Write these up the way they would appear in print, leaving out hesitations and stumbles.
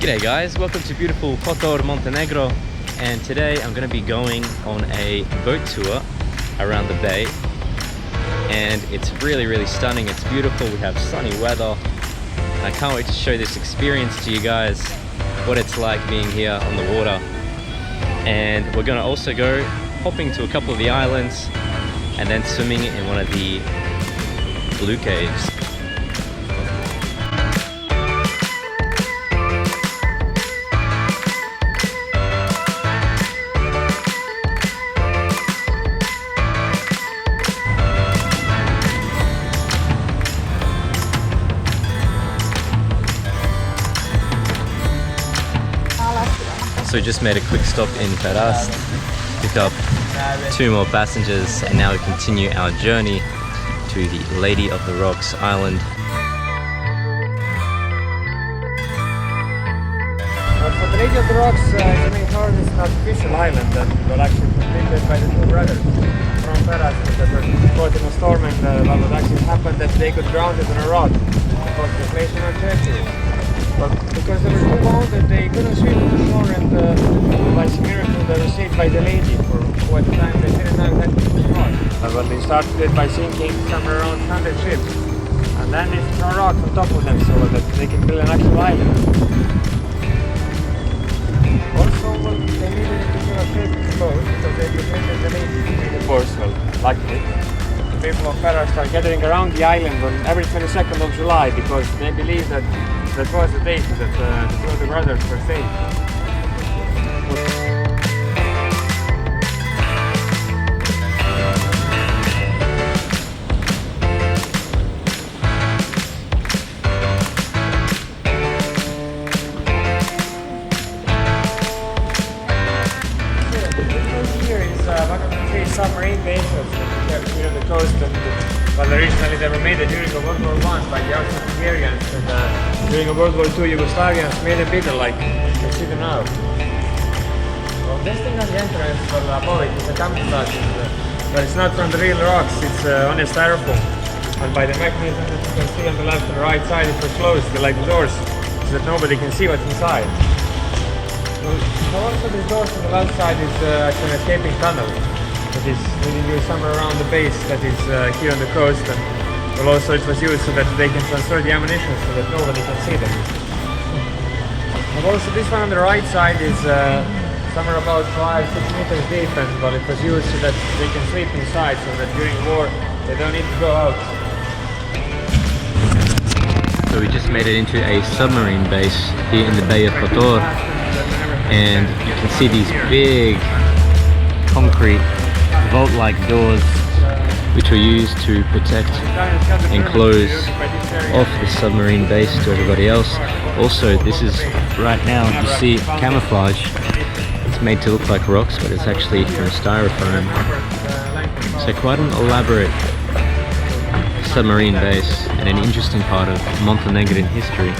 G'day guys, welcome to beautiful Kotor, Montenegro, and today I'm going to be going on a boat tour around the bay, and it's really stunning. It's beautiful. We have sunny weather and I can't wait to show this experience to you guys, what it's like being here on the water. And we're going to also go hopping to a couple of the islands and then swimming in one of the blue caves. So just made a quick stop in Perast, pick up 2 more passengers, and now we continue our journey to the Lady of the Rocks island. For the Lady of the Rocks, the main town is an artificial island that was actually completed by the 2 brothers from Perast that were caught in a storm, and what actually happened that they got grounded on a rock because the place was not treacherous. But because they were too wounded, they couldn't swim to the shore, and by some miracle they were saved by the lady for at the time they didn't know exactly who it was. But they started it by sinking somewhere around 100 ships, and then they throw rocks on top of them so that they can build an actual island. Also, they needed to do a trip boat because they prevented the lady to be the force. Well, luckily, the people of Perast are gathering around the island on every 22nd of July because they believe that that was the date that the 2 of the brothers were saved. Here is one of the 3 submarine bases that we have here on the coast, and originally they were made during World War I by the Austro-Hungarians, and during World War II Yugoslavians made them bigger like you can see them now. Well, this thing on the entrance, above it is a camouflage, but it's not from the real rocks, it's only styrofoam. And by the mechanism that you can see on the left and the right side, it was closed like the doors, so that nobody can see what's inside. Well, also these doors on the left side is actually an escaping tunnel that is leading you somewhere around the base that is here on the coast, and well, also it was used so that they can transfer the ammunition so that nobody can see them. And also this one on the right side is somewhere about 5-6 meters deep, and well, it was used so that they can sleep inside, so that during war they don't need to go out. So we just made it into a submarine base here in the Bay of Kotor, and you can see these big concrete vault-like doors which were used to protect and close off the submarine base to everybody else. Also, this is right now, you see camouflage. It's made to look like rocks, but it's actually from styrofoam. So quite an elaborate submarine base and an interesting part of Montenegrin history.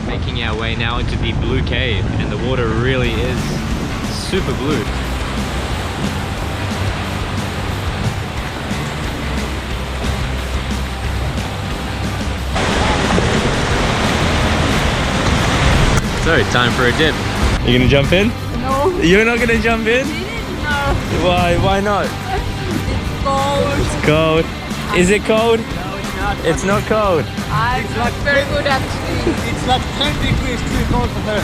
Making our way now into the Blue Cave, and the water really is super blue. So, time for a dip. You gonna jump in? No. You're not gonna jump in? No. Why? Why not? It's cold. It's cold. Is it cold? No, it's not. It's not cold. I'm not very good at skiing. It's like 10 degrees too cold for her.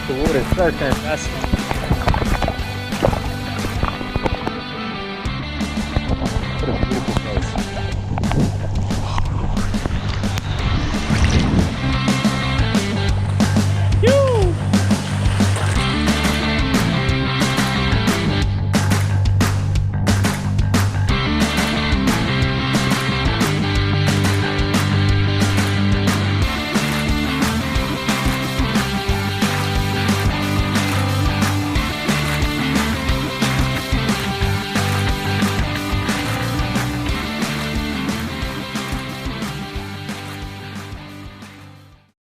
The water is so fantastic.